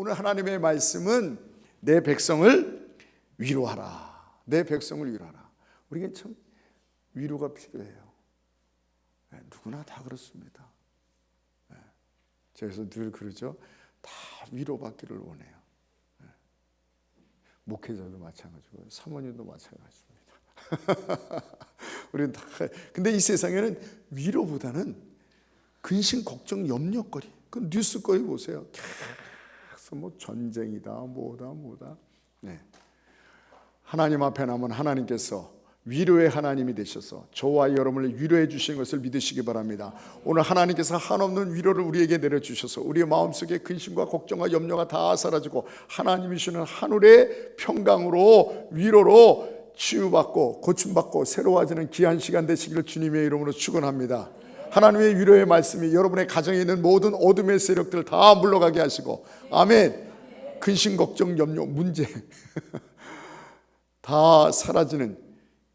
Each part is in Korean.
오늘 하나님의 말씀은 내 백성을 위로하라. 내 백성을 위로하라. 우리에겐 참 위로가 필요해요. 누구나 다 그렇습니다. 그래서 늘 그러죠. 다 위로받기를 원해요. 목회자도 마찬가지고 사모님도 마찬가지입니다. 우리는 다. 근데 이 세상에는 위로보다는 근심, 걱정, 염려거리. 그 뉴스거리 보세요. 계속 뭐 전쟁이다, 뭐다. 네. 하나님 앞에 남은 하나님께서 위로의 하나님이 되셔서 저와 여러분을 위로해 주신 것을 믿으시기 바랍니다. 오늘 하나님께서 한없는 위로를 우리에게 내려주셔서 우리의 마음속에 근심과 걱정과 염려가 다 사라지고 하나님이 주시는 하늘의 평강으로 위로로 치유받고 고침받고 새로워지는 귀한 시간 되시기를 주님의 이름으로 축원합니다. 하나님의 위로의 말씀이 여러분의 가정에 있는 모든 어둠의 세력들 다 물러가게 하시고, 아멘. 근심, 걱정, 염려, 문제 다 사라지는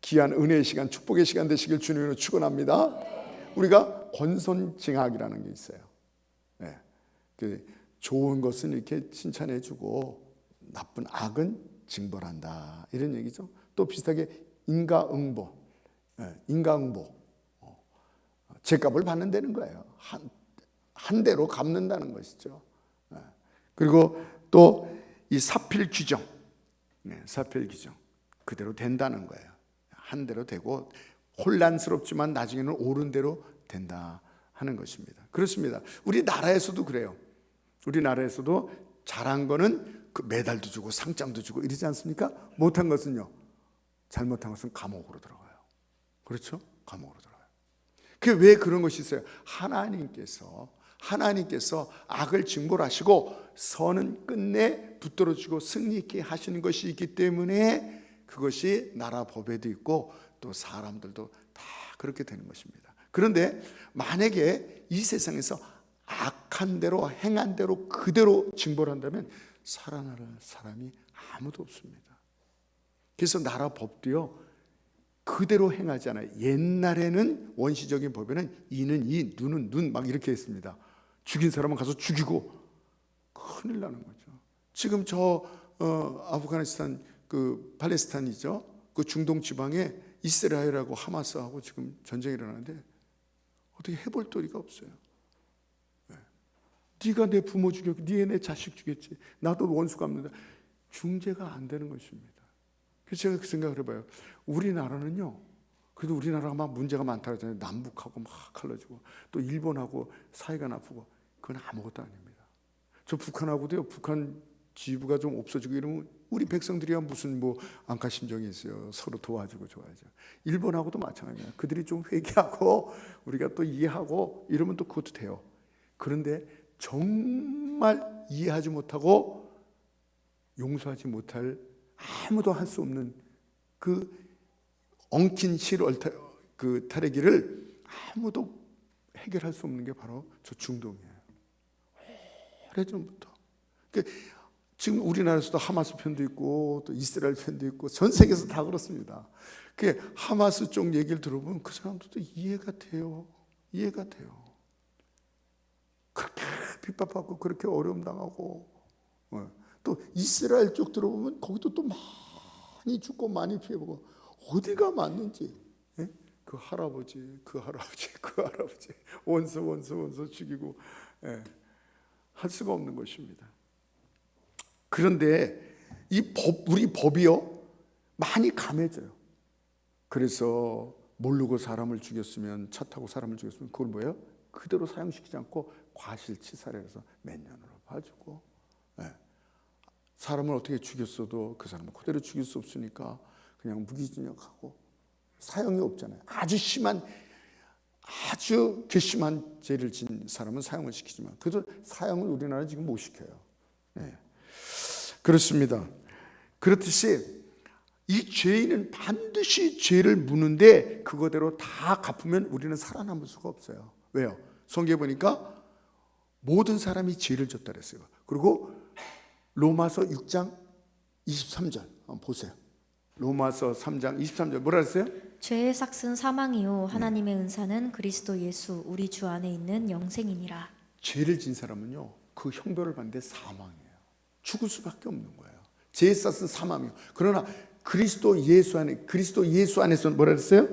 귀한 은혜의 시간, 축복의 시간 되시길 주님으로 축원합니다. 우리가 권선징악이라는 게 있어요. 네. 좋은 것은 이렇게 칭찬해주고 나쁜 악은 징벌한다, 이런 얘기죠. 또 비슷하게 인과응보, 인과응보, 죄값을 받는다는 거예요. 한 대로 갚는다는 것이죠. 그리고 또 이 사필 규정, 사필 규정 그대로 된다는 거예요. 한 대로 되고 혼란스럽지만 나중에는 옳은 대로 된다 하는 것입니다. 그렇습니다. 우리나라에서도 그래요. 우리나라에서도 잘한 거는 그 메달도 주고 상장도 주고 이러지 않습니까? 못한 것은요, 잘못한 것은 감옥으로 들어가요. 그렇죠? 감옥으로 들어가요. 그게 왜 그런 것이 있어요? 하나님께서 악을 징벌하시고 선은 끝내 붙들어주고 승리 있게 하시는 것이 있기 때문에 그것이 나라 법에도 있고 또 사람들도 다 그렇게 되는 것입니다. 그런데 만약에 이 세상에서 악한 대로 행한 대로 그대로 징벌한다면 살아날 사람이 아무도 없습니다. 그래서 나라 법도요 그대로 행하지 않아요. 옛날에는 원시적인 법에는 이는 이, 눈은 눈 막 이렇게 했습니다. 죽인 사람은 가서 죽이고 큰일 나는 거죠. 지금 저 아프가니스탄 그 팔레스타인이죠. 그 중동 지방에 이스라엘하고 하마스하고 지금 전쟁이 일어나는데 어떻게 해볼 도리가 없어요. 네가 내 부모 죽였고 네가 내 자식 죽였지. 나도 원수 갚는다. 중재가 안 되는 것입니다. 그래서 제가 그 생각을 해봐요. 우리나라는요, 그래도 우리나라가 막 문제가 많다 그러잖아요. 남북하고 막 갈라지고 또 일본하고 사이가 나쁘고 그건 아무것도 아닙니다. 저 북한하고도요, 북한 지부가 좀 없어지고 이러면 우리 백성들이야 무슨 뭐 안카심정이 있어요. 서로 도와주고 좋아하죠. 일본하고도 마찬가지예요. 그들이 좀 회개하고 우리가 또 이해하고 이러면 또 그것도 돼요. 그런데 정말 이해하지 못하고 용서하지 못할, 아무도 할 수 없는 그 엉킨 그 타래기를 아무도 해결할 수 없는 게 바로 저 중동이에요. 오래전부터. 지금 우리나라에서도 하마스 편도 있고 또 이스라엘 편도 있고 전 세계에서 다 그렇습니다. 그 하마스 쪽 얘기를 들어보면 그 사람들도 이해가 돼요. 이해가 돼요. 그렇게 핍박받고 그렇게 어려움 당하고, 또 이스라엘 쪽 들어보면 거기도 또 많이 죽고 많이 피해보고 어디가 맞는지, 그 할아버지 원수 죽이고, 할 수가 없는 것입니다. 그런데 우리 법이요 많이 감해져요. 그래서 모르고 사람을 죽였으면, 차 타고 사람을 죽였으면 그걸 뭐예요? 그대로 사형시키지 않고 과실치사해서 몇 년으로 봐주고, 사람을 어떻게 죽였어도 그 사람을 그대로 죽일 수 없으니까 그냥 무기징역하고, 사형이 없잖아요. 아주 괘씸한 죄를 진 사람은 사형을 시키지만 그래도 사형을 우리나라는 지금 못 시켜요. 그렇습니다. 그렇듯이 이 죄인은 반드시 죄를 무는데 그거대로 다 갚으면 우리는 살아남을 수가 없어요. 왜요? 성경에 보니까 모든 사람이 죄를 졌다 그랬어요. 그리고 로마서 6장 23절 한번 보세요. 로마서 3장 23절 뭐라 했어요? 죄의 삭은 사망이요 하나님의 은사는 그리스도 예수 우리 주 안에 있는 영생이니라. 죄를 진 사람은요 그 형벌을 받는데 사망이에요. 죽을 수밖에 없는 거예요. 제사는 사망이요. 그러나 그리스도 예수 안에서는 뭐라 그랬어요?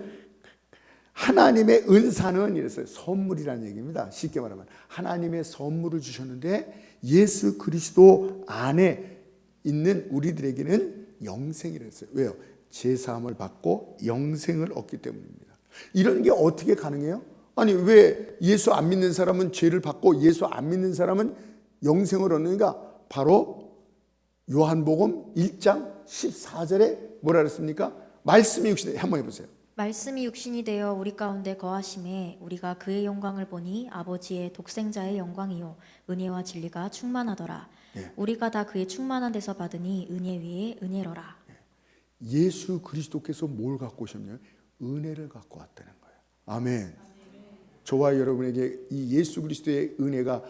하나님의 은사는 이랬어요. 선물이라는 얘기입니다. 쉽게 말하면 하나님의 선물을 주셨는데 예수 그리스도 안에 있는 우리들에게는 영생이랬어요. 왜요? 제사함을 받고 영생을 얻기 때문입니다. 이런 게 어떻게 가능해요? 아니 왜 예수 안 믿는 사람은 죄를 받고 예수 안 믿는 사람은 영생을 얻는가? 바로 요한복음 1장 14절에 뭐라 그랬습니까? 말씀이 육신이 한번 해보세요. 말씀이 육신이 되어 우리 가운데 거하심에 우리가 그의 영광을 보니 아버지의 독생자의 영광이요 은혜와 진리가 충만하더라. 우리가 다 그의 충만한 데서 받으니 은혜 위에 은혜로라. 예수 그리스도께서 뭘 갖고 오셨냐면 은혜를 갖고 왔다는 거예요. 아멘. 저와 여러분에게 이 예수 그리스도의 은혜가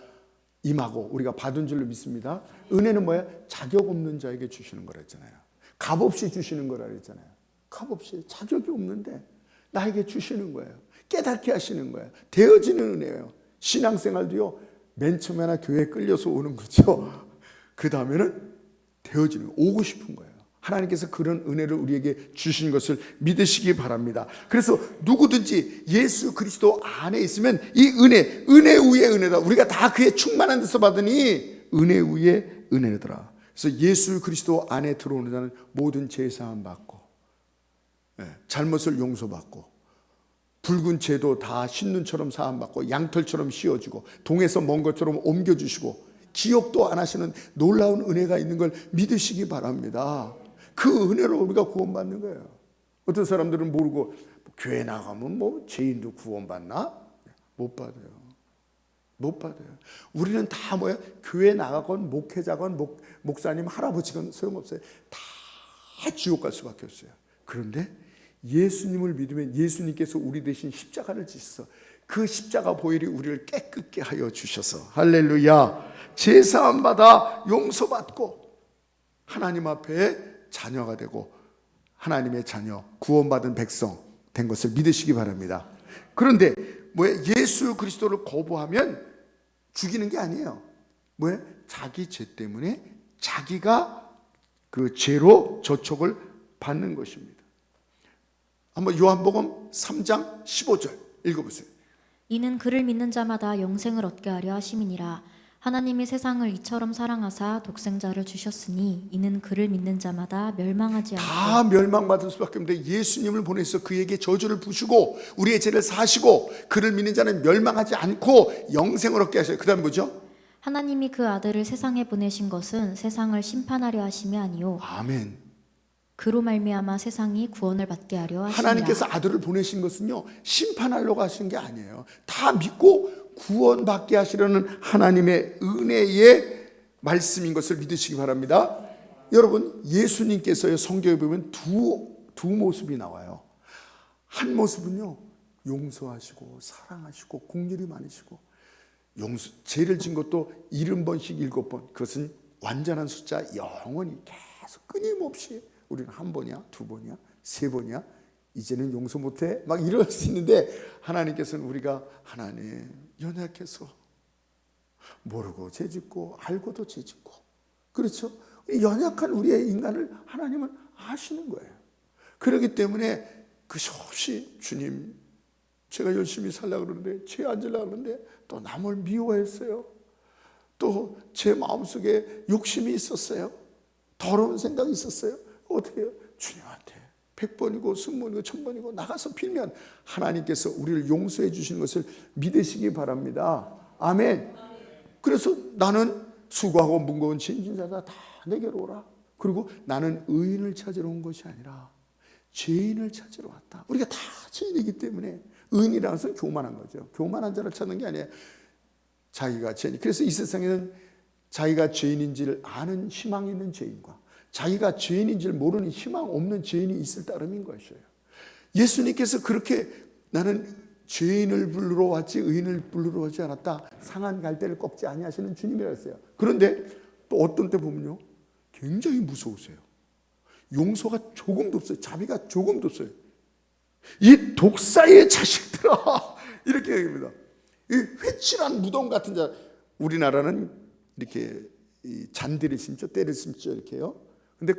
임하고 우리가 받은 줄로 믿습니다. 은혜는 뭐야? 자격 없는 자에게 주시는 거라 했잖아요. 값없이 주시는 거라 했잖아요. 값없이 자격이 없는데 나에게 주시는 거예요. 깨닫게 하시는 거예요. 되어지는 은혜예요. 신앙생활도요. 맨 처음에나 교회에 끌려서 오는 거죠. 그 다음에는 되어지는 오고 싶은 거예요. 하나님께서 그런 은혜를 우리에게 주신 것을 믿으시기 바랍니다. 그래서 누구든지 예수 그리스도 안에 있으면 이 은혜 위에 은혜다. 우리가 다 그의 충만한 데서 받으니 은혜 위에 은혜더라. 그래서 예수 그리스도 안에 들어오는 자는 모든 죄 사함 받고 잘못을 용서받고 붉은 죄도 다 신눈처럼 사함 받고 양털처럼 씌워주고 동에서 먼 것처럼 옮겨주시고 기억도 안 하시는 놀라운 은혜가 있는 걸 믿으시기 바랍니다. 그 은혜로 우리가 구원받는 거예요. 어떤 사람들은 모르고 교회 나가면 뭐 죄인도 구원받나? 못 받아요. 못 받아요. 우리는 다 뭐야? 교회 나가건 목회자건 목사님 할아버지건 소용없어요. 다 지옥 갈 수밖에 없어요. 그런데 예수님을 믿으면 예수님께서 우리 대신 십자가를 지셔서 그 십자가 보혈이 우리를 깨끗게 하여 주셔서 할렐루야 제사함 받아 용서받고 하나님 앞에 자녀가 되고 하나님의 자녀 구원받은 백성 된 것을 믿으시기 바랍니다. 그런데 뭐예요? 예수 그리스도를 거부하면 죽이는 게 아니에요. 뭐예요? 자기 죄 때문에 자기가 그 죄로 저촉을 받는 것입니다. 한번 요한복음 3장 15절 읽어보세요. 이는 그를 믿는 자마다 영생을 얻게 하려 하심이니라. 하나님이 세상을 이처럼 사랑하사 독생자를 주셨으니 이는 그를 믿는 자마다 멸망하지 않고 다 멸망받을 수밖에 없는데 예수님을 보내서 그에게 저주를 부수고 우리의 죄를 사시고 그를 믿는 자는 멸망하지 않고 영생을 얻게 하셔요. 그 다음 뭐죠? 하나님이 그 아들을 세상에 보내신 것은 세상을 심판하려 하심이 아니요 아멘. 그로 말미암아 세상이 구원을 받게 하려 하심이라. 하나님께서 아들을 보내신 것은요 심판하려고 하신 게 아니에요. 다 믿고 구원받게 하시려는 하나님의 은혜의 말씀인 것을 믿으시기 바랍니다. 여러분 예수님께서의 성경에 보면 두 모습이 나와요. 한 모습은요 용서하시고 사랑하시고 긍휼이 많으시고 죄를 진 것도 70번씩 7번 그것은 완전한 숫자 영원히 계속 끊임없이 우리는 한 번이야 두 번이야 세 번이야 이제는 용서 못해 막 이럴 수 있는데 하나님께서는 우리가 하나님 연약해서 모르고 죄짓고 알고도 죄짓고 그렇죠? 연약한 우리의 인간을 하나님은 아시는 거예요. 그렇기 때문에 그것이 주님 제가 열심히 살려고 그러는데 죄 안 지려고 그러는데 또 남을 미워했어요. 또 제 마음속에 욕심이 있었어요. 더러운 생각이 있었어요. 어떻게 해요? 주님한테 100번이고 1000번이고 1000번이고 나가서 빌면 하나님께서 우리를 용서해 주시는 것을 믿으시기 바랍니다. 아멘. 그래서 나는 수고하고 무거운 짐진 자다 다 내게로 오라. 그리고 나는 의인을 찾으러 온 것이 아니라 죄인을 찾으러 왔다. 우리가 다 죄인이기 때문에 의인이라는 것은 교만한 거죠. 교만한 자를 찾는 게 아니에요. 자기가 죄인. 그래서 이 세상에는 자기가 죄인인지를 아는 희망이 있는 죄인과 자기가 죄인인지를 모르는 희망 없는 죄인이 있을 따름인 것이에요. 예수님께서 그렇게 나는 죄인을 부르러 왔지 의인을 부르러 오지 않았다. 상한 갈대를 꺾지 아니하시는 주님이라 했어요. 그런데 또 어떤 때 보면요. 굉장히 무서우세요. 용서가 조금도 없어요. 자비가 조금도 없어요. 이 독사의 자식들아 이렇게 얘기합니다. 이 회칠한 무덤 같은 자. 우리나라는 이렇게 이 잔디를 심죠, 때를 심죠, 이렇게요. 근데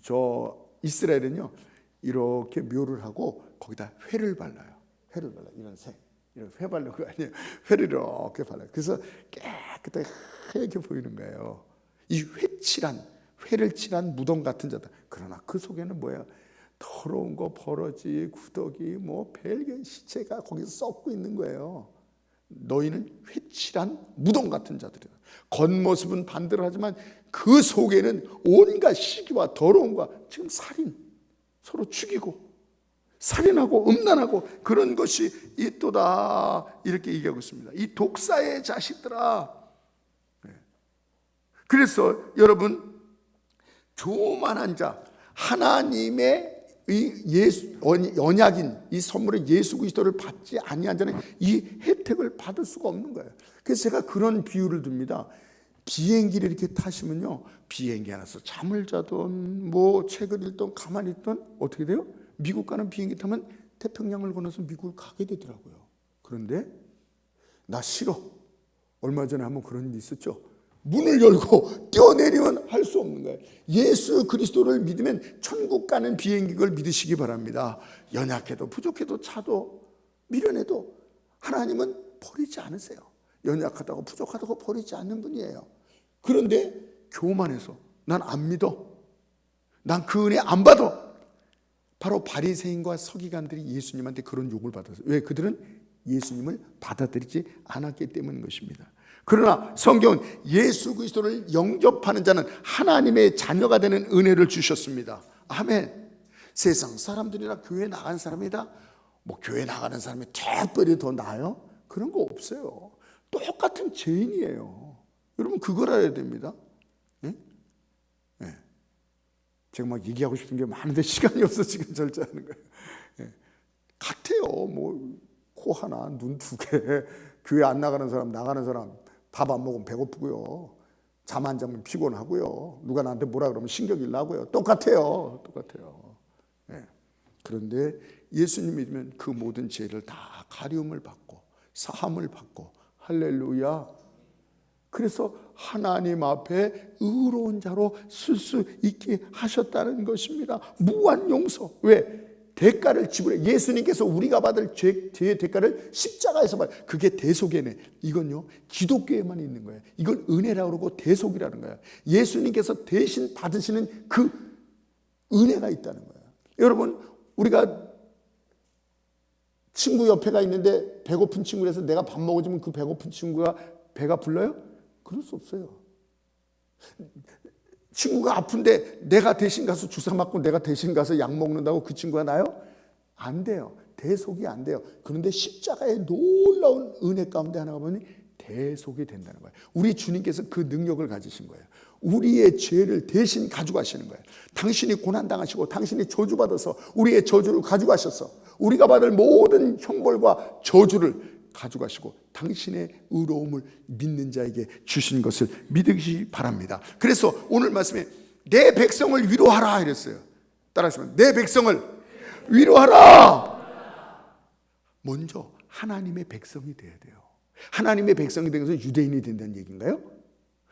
저 이스라엘은요 이렇게 묘를 하고 거기다 회를 발라요. 회를 발라. 이런 색, 이런 회 바르는 거 아니에요. 회를 이렇게 발라요. 그래서 깨끗하게 하얗게 보이는 거예요. 이 회를 칠한 무덤 같은 자다. 그러나 그 속에는 뭐예요? 더러운 거, 버러지, 구더기, 뭐 별개 시체가 거기서 썩고 있는 거예요. 너희는 회칠한 무덤 같은 자들이다. 겉모습은 반대하지만 그 속에는 온갖 시기와 더러움과 지금 살인, 서로 죽이고 살인하고 음란하고 그런 것이 있도다, 이렇게 얘기하고 있습니다. 이 독사의 자식들아. 그래서 여러분, 교만한 자, 하나님의 이 언약인 이 선물의 예수 그리스도를 받지 아니한 자는 이 혜택을 받을 수가 없는 거예요. 그래서 제가 그런 비유를 듭니다. 비행기를 이렇게 타시면요, 비행기 안에서 잠을 자든 뭐 책을 읽든 가만히 있든 어떻게 돼요? 미국 가는 비행기 타면 태평양을 건너서 미국을 가게 되더라고요. 그런데 나 싫어. 얼마 전에 한번 그런 일이 있었죠. 문을 열고 뛰어내리면 할 수 없는 거예요. 예수 그리스도를 믿으면 천국 가는 비행기를 믿으시기 바랍니다. 연약해도 부족해도 차도 미련해도 하나님은 버리지 않으세요. 연약하다고 부족하다고 버리지 않는 분이에요. 그런데 교만해서 난 안 믿어, 난 그 은혜 안 받아. 바로 바리새인과 서기관들이 예수님한테 그런 욕을 받았어요. 왜? 그들은 예수님을 받아들이지 않았기 때문인 것입니다. 그러나 성경은 예수 그리스도를 영접하는 자는 하나님의 자녀가 되는 은혜를 주셨습니다. 아멘. 세상 사람들이나 교회 나가는 사람이다, 뭐 교회 나가는 사람이 특별히 더 나아요? 그런 거 없어요. 똑같은 죄인이에요. 여러분 그걸 알아야 됩니다. 예? 예. 제가 막 얘기하고 싶은 게 많은데 시간이 없어 지금 절제하는 거예요. 예. 같아요. 뭐 코 하나, 눈 두 개, 교회 안 나가는 사람, 나가는 사람, 밥 안 먹으면 배고프고요, 잠 안 자면 피곤하고요, 누가 나한테 뭐라 그러면 신경이 나고요. 똑같아요. 예. 그런데 예수님 믿으면 그 모든 죄를 다 가리움을 받고 사함을 받고, 할렐루야. 그래서 하나님 앞에 의로운 자로 쓸 수 있게 하셨다는 것입니다. 무한 용서. 왜? 대가를 지불해. 예수님께서 우리가 받을 죄의 대가를 십자가에서 받아요. 그게 대속이네. 이건요 기독교에만 있는 거예요. 이걸 은혜라고 그러고 대속이라는 거예요. 예수님께서 대신 받으시는 그 은혜가 있다는 거예요. 여러분, 우리가 친구 옆에가 있는데 배고픈 친구라서 내가 밥 먹어주면 그 배고픈 친구가 배가 불러요? 그럴 수 없어요. 친구가 아픈데 내가 대신 가서 주사 맞고 내가 대신 가서 약 먹는다고 그 친구가 나요? 안 돼요. 대속이 안 돼요. 그런데 십자가의 놀라운 은혜 가운데 하나가 보니 대속이 된다는 거예요. 우리 주님께서 그 능력을 가지신 거예요. 우리의 죄를 대신 가져가시는 거예요. 당신이 고난당하시고 당신이 저주받아서 우리의 저주를 가져가셔서 우리가 받을 모든 형벌과 저주를 가져가시고 당신의 의로움을 믿는 자에게 주신 것을 믿으시기 바랍니다. 그래서 오늘 말씀에 내 백성을 위로하라 이랬어요. 따라하시면 내 백성을 위로하라. 먼저 하나님의 백성이 돼야 돼요. 하나님의 백성이 되면서 유대인이 된다는 얘기인가요?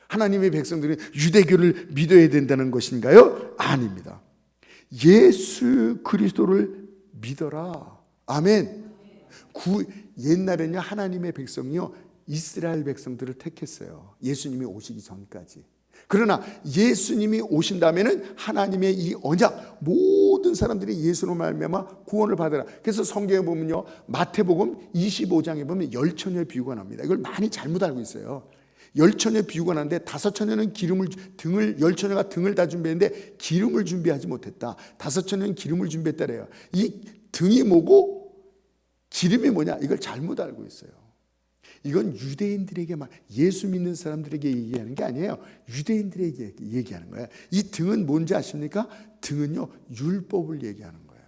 하나님의 백성들은 유대교를 믿어야 된다는 것인가요? 아닙니다. 예수 그리스도를 믿어라. 아멘. 옛날에는요 하나님의 백성이요 이스라엘 백성들을 택했어요. 예수님이 오시기 전까지. 그러나 예수님이 오신 다음에는 하나님의 이 언약, 모든 사람들이 예수로 말미암아 구원을 받으라. 그래서 성경에 보면요 마태복음 25장에 보면 열처녀의 비유가 나옵니다. 이걸 많이 잘못 알고 있어요. 열처녀 비유가 나는데 다섯 처녀는 열처녀가 등을 다 준비했는데 기름을 준비하지 못했다. 다섯 처녀는 기름을 준비했다래요. 이 등이 뭐고 기름이 뭐냐? 이걸 잘못 알고 있어요. 이건 유대인들에게만, 예수 믿는 사람들에게 얘기하는 게 아니에요. 유대인들에게 얘기하는 거예요. 이 등은 뭔지 아십니까? 등은요 율법을 얘기하는 거예요.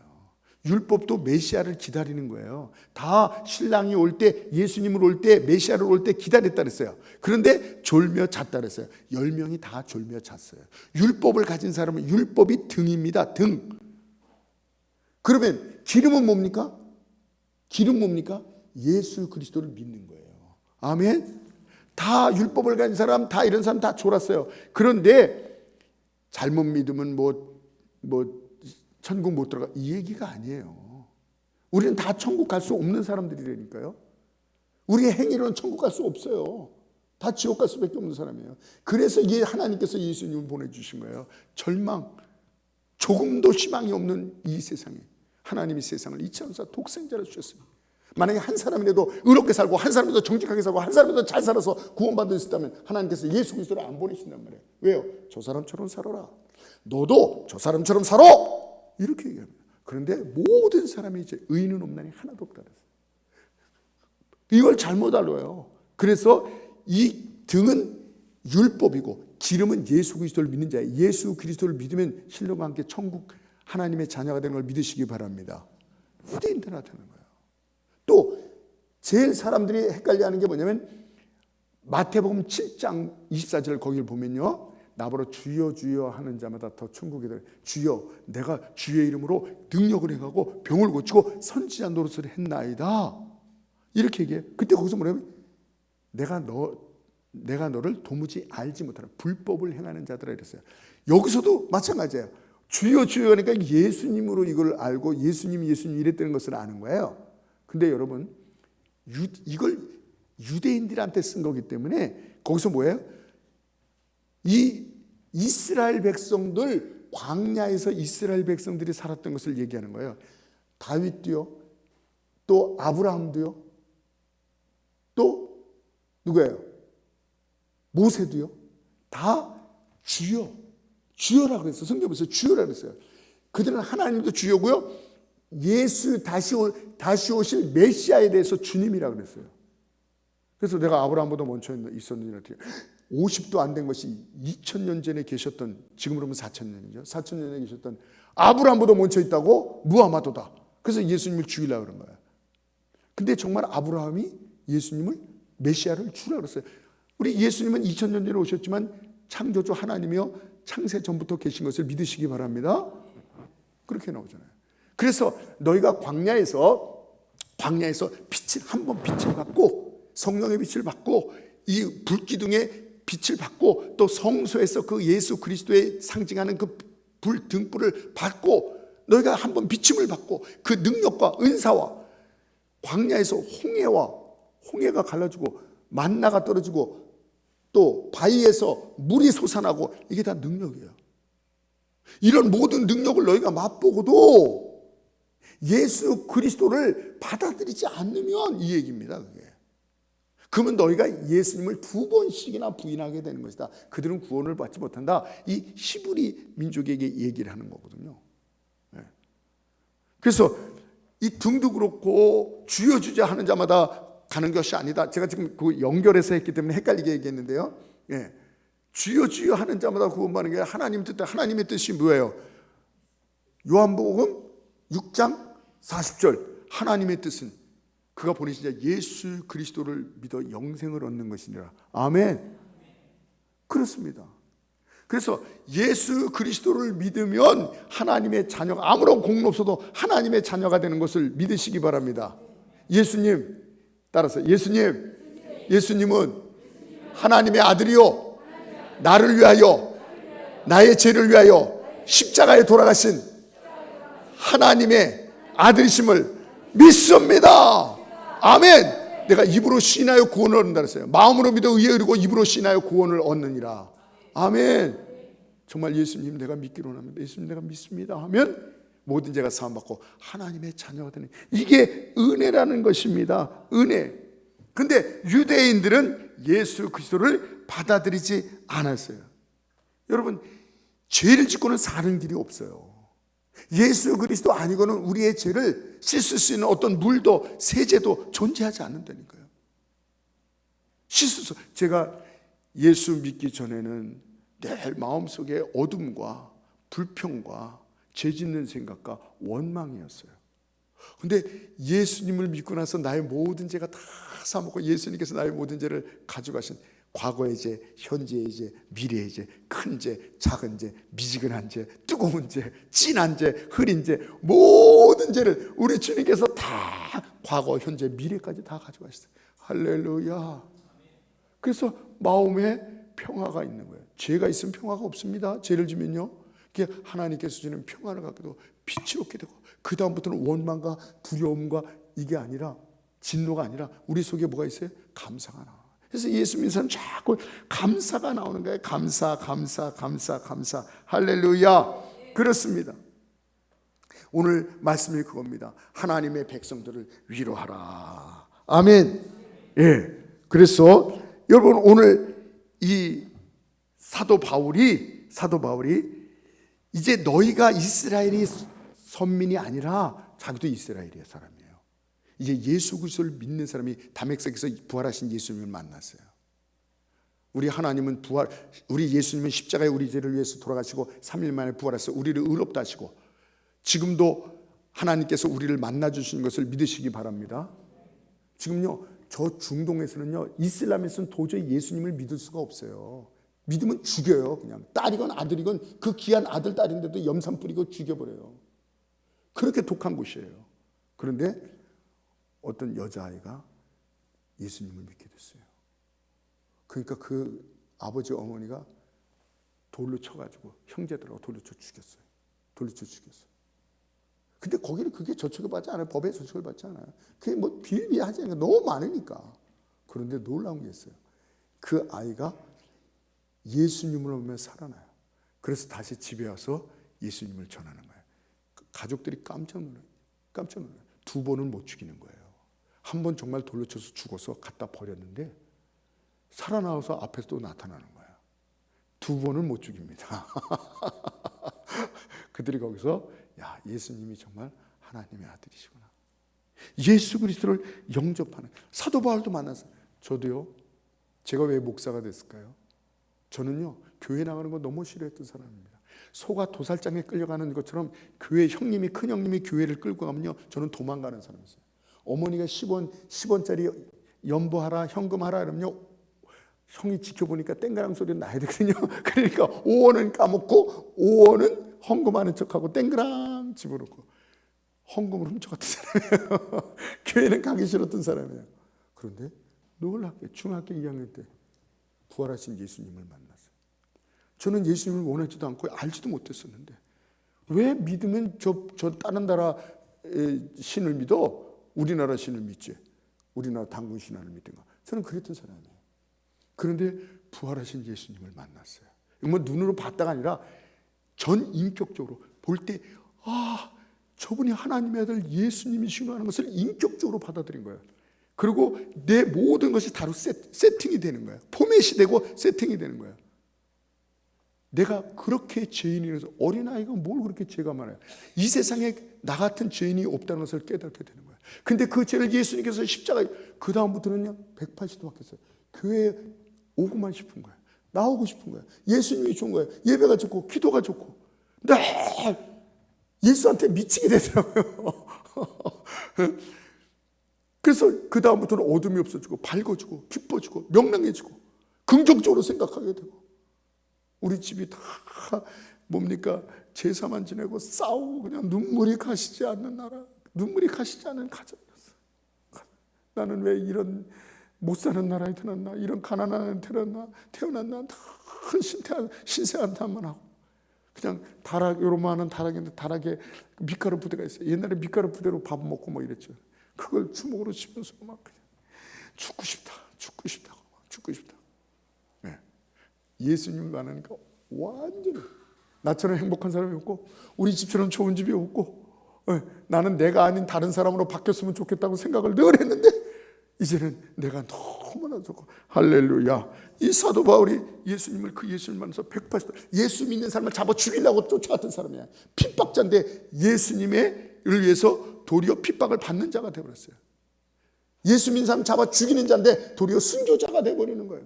율법도 메시아를 기다리는 거예요. 다 신랑이 올 때, 예수님을 올 때, 메시아를 올 때 기다렸다 그랬어요. 그런데 졸며 잤다 그랬어요. 10명이 다 졸며 잤어요. 율법을 가진 사람은 율법이 등입니다. 등. 그러면 기름은 뭡니까? 기름 뭡니까? 예수 그리스도를 믿는 거예요. 아멘. 다 율법을 가진 사람, 다 이런 사람 다 졸았어요. 그런데 잘못 믿으면 뭐 천국 못 들어가, 이 얘기가 아니에요. 우리는 다 천국 갈 수 없는 사람들이라니까요. 우리의 행위로는 천국 갈 수 없어요. 다 지옥 갈 수밖에 없는 사람이에요. 그래서 하나님께서 예수님을 보내주신 거예요. 절망, 조금도 희망이 없는 이 세상에 하나님이 세상을 이처럼서 독생자를 주셨습니다. 만약에 한 사람이라도 의롭게 살고 한 사람이라도 정직하게 살고 한 사람이라도 잘 살아서 구원받을 수 있다면 하나님께서 예수 그리스도를 안 보내신단 말이에요. 왜요? 저 사람처럼 살아라. 너도 저 사람처럼 살아. 이렇게 얘기합니다. 그런데 모든 사람이 이제 의인은 없나니 하나도 없다 그랬어요. 이걸 잘못 알아요. 그래서 이 등은 율법이고 기름은 예수 그리스도를 믿는 자예요. 예수 그리스도를 믿으면 신령과 함께 천국 하나님의 자녀가 되는 걸 믿으시기 바랍니다. 유대인들한테 하는 거예요. 또 제일 사람들이 헷갈려하는 게 뭐냐면 마태복음 7장 24절 거기를 보면요, 나보러 주여 주여 하는 자마다 더 천국에 들어요. 주여, 내가 주의 이름으로 능력을 행하고 병을 고치고 선지자 노릇을 했나이다, 이렇게 얘기해요. 그때 거기서 뭐냐면 내가 너를 도무지 알지 못하는 불법을 행하는 자들아 이랬어요. 여기서도 마찬가지예요. 주여 주여 하니까 예수님으로 이걸 알고 예수님 이랬다는 것을 아는 거예요. 근데 여러분, 이걸 유대인들한테 쓴 거기 때문에 거기서 뭐예요? 이 이스라엘 백성들, 광야에서 이스라엘 백성들이 살았던 것을 얘기하는 거예요. 다윗도요, 또 아브라함도요, 또 누구예요? 모세도요, 다 주여, 주여라고 그랬어요. 성경 보세요. 주여라고 그랬어요. 그들은 하나님도 주여고요, 예수 다시 오실 메시아에 대해서 주님이라고 그랬어요. 그래서 내가 아브라함보다 먼저 있었느냐, 50도 안 된 것이 2000년 전에 계셨던, 지금으로 보면 4000년이죠. 4000년에 계셨던 아브라함보다 먼저 있다고? 무하마도다. 그래서 예수님을 죽이려고 그런 거예요. 근데 정말 아브라함이 예수님을 메시아를 주라고 그랬어요. 우리 예수님은 2000년 전에 오셨지만 창조주 하나님이요, 창세 전부터 계신 것을 믿으시기 바랍니다. 그렇게 나오잖아요. 그래서 너희가 광야에서 한번 빛을 받고, 성령의 빛을 받고, 이 불기둥의 빛을 받고, 또 성소에서 그 예수 그리스도의 상징하는 그 불 등불을 받고, 너희가 한번 비침을 받고 그 능력과 은사와, 광야에서 홍해가 갈라지고 만나가 떨어지고 또 바위에서 물이 솟아나고, 이게 다 능력이에요. 이런 모든 능력을 너희가 맛보고도 예수 그리스도를 받아들이지 않으면, 이 얘기입니다. 그게. 그러면 너희가 예수님을 2번씩이나 부인하게 되는 것이다. 그들은 구원을 받지 못한다. 이 히브리 민족에게 얘기를 하는 거거든요. 그래서 이 등도 그렇고 주여 주자 하는 자마다 가는 것이 아니다. 제가 지금 그 연결해서 했기 때문에 헷갈리게 얘기했는데요. 주여 주여 하는 자마다 구원받는 게 하나님의 뜻이 뭐예요? 요한복음 6장 40절, 하나님의 뜻은 그가 보내신 자 예수 그리스도를 믿어 영생을 얻는 것이니라. 아멘. 그렇습니다. 그래서 예수 그리스도를 믿으면 하나님의 자녀가, 아무런 공은 없어도 하나님의 자녀가 되는 것을 믿으시기 바랍니다. 예수님 따라서, 예수님은 하나님의 아들이요, 나를 위하여, 나의 죄를 위하여 십자가에 돌아가신 하나님의 아들이심을 믿습니다. 아멘. 내가 입으로 시인하여 구원을 얻는다 그랬어요. 마음으로 믿어 의에 이르고 입으로 시인하여 구원을 얻느니라. 아멘. 정말 예수님 내가 믿기로 합니다. 예수님 내가 믿습니다 하면 모든 죄가 사함받고 하나님의 자녀가 되는, 이게 은혜라는 것입니다. 은혜. 근데 유대인들은 예수 그리스도를 받아들이지 않았어요. 여러분, 죄를 짓고는 사는 길이 없어요. 예수 그리스도 아니고는 우리의 죄를 씻을 수 있는 어떤 물도 세제도 존재하지 않는다니까요. 제가 예수 믿기 전에는 내 마음속에 어둠과 불평과 죄 짓는 생각과 원망이었어요. 근데 예수님을 믿고 나서 나의 모든 죄가 다 사먹고 예수님께서 나의 모든 죄를 가져가신, 과거의 죄, 현재의 죄, 미래의 죄, 큰 죄, 작은 죄, 미지근한 죄, 뜨거운 죄, 진한 죄, 흐린 죄, 모든 죄를 우리 주님께서 다 과거, 현재, 미래까지 다 가져가셨어요. 할렐루야. 그래서 마음에 평화가 있는 거예요. 죄가 있으면 평화가 없습니다. 죄를 지면요, 그게 하나님께서 주는 평화를 갖고도 빛이롭게 되고, 그 다음부터는 원망과 두려움과 이게 아니라, 진노가 아니라 우리 속에 뭐가 있어요? 감사가 나와요. 그래서 예수 믿는 사람 자꾸 감사가 나오는 거예요. 감사, 감사, 감사, 감사. 할렐루야. 그렇습니다. 오늘 말씀이 그겁니다. 하나님의 백성들을 위로하라. 아멘. 예. 그래서 여러분, 오늘 이 사도 바울이 이제 너희가 이스라엘이 선민이 아니라 자기도 이스라엘의 사람이에요. 이제 예수 그리스도를 믿는 사람이 다메섹에서 부활하신 예수님을 만났어요. 우리 하나님은 우리 예수님은 십자가에 우리 죄를 위해서 돌아가시고 3일 만에 부활해서 우리를 의롭다 하시고, 지금도 하나님께서 우리를 만나 주신 것을 믿으시기 바랍니다. 지금요, 저 중동에서는요, 이슬람에서는 도저히 예수님을 믿을 수가 없어요. 믿으면 죽여요. 그냥 딸이건 아들이건 그 귀한 아들 딸인데도 염산 뿌리고 죽여버려요. 그렇게 독한 곳이에요. 그런데 어떤 여자아이가 예수님을 믿게 됐어요. 그러니까 그 아버지 어머니가 돌로 쳐가지고 형제들하고 돌로 쳐 죽였어요. 돌로 쳐 죽였어요. 근데 거기는 그게 저촉을 받지 않아요. 법에 저촉을 받지 않아요. 그게 뭐 비일비하지 않아요. 너무 많으니까. 그런데 놀라운 게 있어요. 그 아이가 예수님을 보면 살아나요. 그래서 다시 집에 와서 예수님을 전하는 거예요. 가족들이 깜짝 놀라요. 깜짝 놀라요. 2번은 못 죽이는 거예요. 한 번 정말 돌로 쳐서 죽어서 갖다 버렸는데 살아나와서 앞에서 또 나타나는 거예요. 2번은 못 죽입니다. 그들이 거기서, 야, 예수님이 정말 하나님의 아들이시구나. 예수 그리스도를 영접하는. 사도 바울도 만났어요. 저도요. 제가 왜 목사가 됐을까요? 저는요, 교회 나가는 거 너무 싫어했던 사람입니다. 소가 도살장에 끌려가는 것처럼 교회 형님이, 큰 형님이 교회를 끌고 가면요, 저는 도망가는 사람이었어요. 어머니가 10원짜리 연보하라, 현금하라 그러면요, 형이 지켜보니까 땡가랑 소리는 나야 되거든요. 그러니까 5원은 까먹고 5원은 헌금하는 척하고 땡그랑 집어넣고 헌금을 훔쳐갔던 사람이에요. 교회는 가기 싫었던 사람이에요. 그런데 놀랍게 중학교 2학년 때 부활하신 예수님을 만났어요. 저는 예수님을 원하지도 않고 알지도 못했었는데, 왜 믿으면 저 다른 나라 신을 믿어? 우리나라 신을 믿지. 우리나라 당군 신화를 믿든가. 저는 그랬던 사람이에요. 그런데 부활하신 예수님을 만났어요. 뭐 눈으로 봤다가 아니라 전 인격적으로 볼 때, 아, 저분이 하나님의 아들 예수님이시구나 하는 것을 인격적으로 받아들인 거예요. 그리고 내 모든 것이 다로 세팅이 되는 거예요. 포맷이 되고 세팅이 되는 거예요. 내가 그렇게 죄인이라서, 어린아이가 뭘 그렇게 죄가 많아요. 이 세상에 나 같은 죄인이 없다는 것을 깨닫게 되는 거예요. 근데 그 죄를 예수님께서 십자가에, 그 다음부터는요 180도 바뀌었어요. 교회에 오고만 싶은 거예요. 나오고 싶은 거예요. 예수님이 좋은 거예요. 예배가 좋고 기도가 좋고 늘 예수한테 미치게 되더라고요. 그래서 그 다음부터는 어둠이 없어지고 밝아지고 기뻐지고 명랑해지고 긍정적으로 생각하게 되고, 우리 집이 다 뭡니까? 제사만 지내고 싸우고 그냥 눈물이 가시지 않는 나라, 눈물이 가시지 않는 가정이었어. 나는 왜 이런 못 사는 나라에 태어났나, 이런 가난한 나라에 태어났나, 큰 신세한탄만 하고, 그냥 다락, 요런만한 다락인데 다락에 밀가루 부대가 있어요. 옛날에 밀가루 부대로 밥 먹고 뭐 이랬죠. 그걸 주먹으로 치면서 막 그냥 죽고 싶다, 죽고 싶다, 죽고 싶다. 네. 예수님 만나니까 완전히 나처럼 행복한 사람이 없고, 우리 집처럼 좋은 집이 없고, 나는 내가 아닌 다른 사람으로 바뀌었으면 좋겠다고 생각을 늘 했는데, 이제는 내가 너무나 좋고, 할렐루야. 이 사도 바울이 예수님을, 그 예수님을 만나서 180도 예수 믿는 사람을 잡아 죽이려고 쫓아왔던 사람이야. 핍박자인데 예수님을 위해서 도리어 핍박을 받는 자가 되어버렸어요. 예수 믿는 사람 잡아 죽이는 자인데 도리어 순교자가 되어버리는 거예요.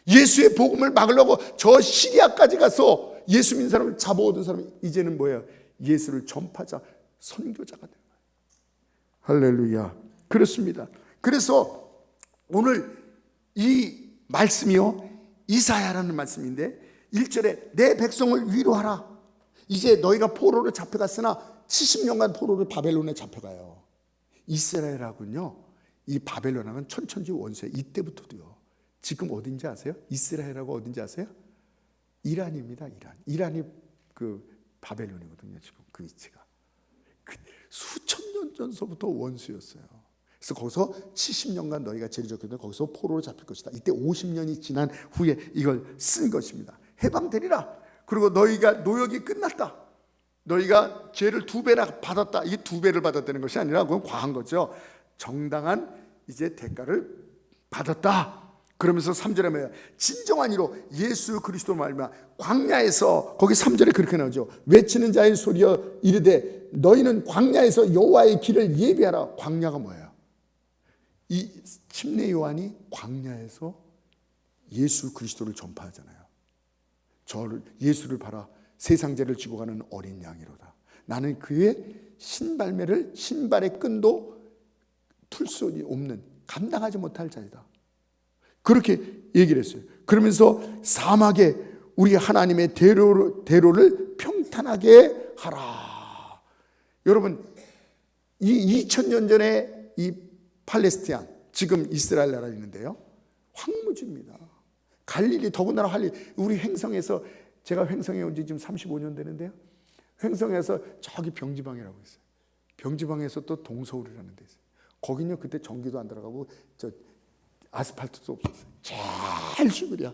예수의 복음을 막으려고 저 시리아까지 가서 예수 믿는 사람을 잡아오던 사람이 이제는 뭐예요? 예수를 전파자, 선교자가 되는 거예요. 할렐루야. 그렇습니다. 그래서 오늘 이 말씀이요, 이사야라는 말씀인데 1절에 내 백성을 위로하라. 이제 너희가 포로로 잡혀갔으나 70년간 포로를 바벨론에 잡혀가요. 이스라엘하고는요, 이 바벨론하고는 천천지 원수예요. 이때부터도요. 지금 어딘지 아세요? 이스라엘하고 어딘지 아세요? 이란입니다. 이란이 그 바벨론이거든요. 지금 그 위치가 수천 년 전서부터 원수였어요. 그래서 거기서 70년간 너희가 제리적했는데 거기서 포로로 잡힐 것이다. 이때 50년이 지난 후에 이걸 쓴 것입니다. 해방되리라. 그리고 너희가 노역이 끝났다. 너희가 죄를 2배나 받았다. 이게 2배를 받았다는 것이 아니라 그건 과한 거죠. 정당한 이제 대가를 받았다. 그러면서 3절에 뭐예요? 진정한 이로 예수 그리스도 말미암아 광야에서, 거기 3절에 그렇게 나오죠. 외치는 자의 소리여 이르되 너희는 광야에서 여호와의 길을 예비하라. 광야가 뭐예요? 이 침례 요한이 광야에서 예수 그리스도를 전파하잖아요. 저를, 예수를 봐라, 세상 죄를 지고 가는 어린 양이로다. 나는 그의 신발매를, 신발의 끈도 풀 수 없는, 감당하지 못할 자이다. 그렇게 얘기를 했어요. 그러면서 사막에 우리 하나님의 대로를 평탄하게 하라. 여러분, 이 2000년 전에 이 팔레스타인, 지금 이스라엘 나라에 있는데요, 황무지입니다. 갈릴리, 더군다나 우리 횡성에서, 제가 횡성에 온 지 지금 35년 되는데요, 횡성에서 저기 병지방이라고 있어요. 병지방에서 또 동서울이라는 데 있어요. 거긴요, 그때 전기도 안 들어가고 저 아스팔트도 없었어요. 제일 시골이야.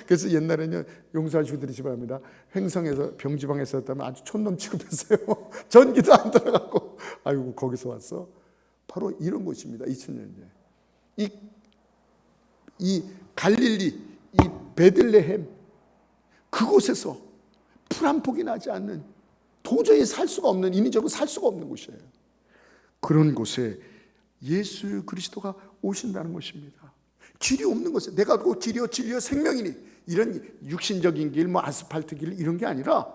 그래서 옛날에는 용서하시고 들으시기 바랍니다. 횡성에서 병지방에서 했다면 아주 촌놈 취급했어요. 전기도 안 들어가고. 아이고, 거기서 왔어. 바로 이런 곳입니다. 2000년 전에. 이 갈릴리, 이 베들레헴, 그곳에서 풀 한 폭이 나지 않는, 도저히 살 수가 없는, 인위적으로 살 수가 없는 곳이에요. 그런 곳에 예수 그리스도가 오신다는 것입니다. 길이 없는 곳에, 내가 그 길이요 진리요 생명이니, 이런 육신적인 길, 뭐 아스팔트 길, 이런 게 아니라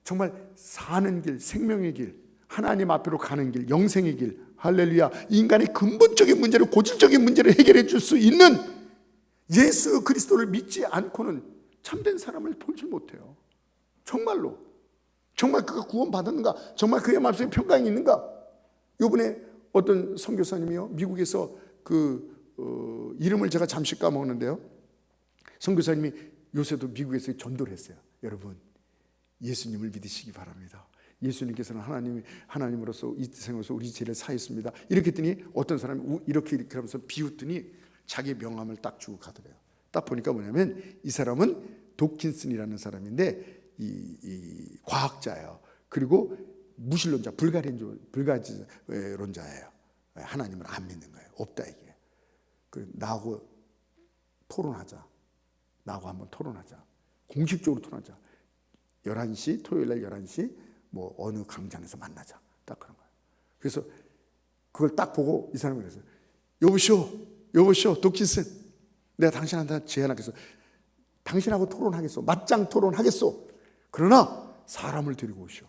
정말 사는 길, 생명의 길, 하나님 앞으로 가는 길, 영생의 길, 할렐루야. 인간의 근본적인 문제를, 고질적인 문제를 해결해 줄 수 있는 예수 그리스도를 믿지 않고는 참된 사람을 보지 못해요. 정말로. 정말 그가 구원받았는가? 정말 그의 마음속에 평강이 있는가? 이번에 어떤 선교사님이요, 미국에서 이름을 제가 잠시 까먹었는데요, 선교사님이 요새도 미국에서 전도를 했어요. 여러분, 예수님을 믿으시기 바랍니다. 예수님께서는 하나님으로서 이 세상에서 우리 죄를 사했습니다. 이렇게 했더니 어떤 사람이 이렇게 하면서 비웃더니 자기 명함을 딱 주고 가더래요. 딱 보니까 뭐냐면 이 사람은 도킨슨이라는 사람인데 이 과학자예요. 그리고 무신론자, 불가지론자예요. 하나님을 안 믿는 거예요. 없다 이게. 나하고 토론하자. 나하고 한번 토론하자. 공식적으로 토론하자. 11시, 토요일 날 11시 뭐 어느 광장에서 만나자. 딱 그런 거예요. 그래서 그걸 딱 보고 이 사람이 그랬어요. 여보시오, 도킨슨. 내가 당신한테 제안하겠어. 당신하고 토론하겠어. 맞짱 토론하겠어. 그러나 사람을 데리고 오시오.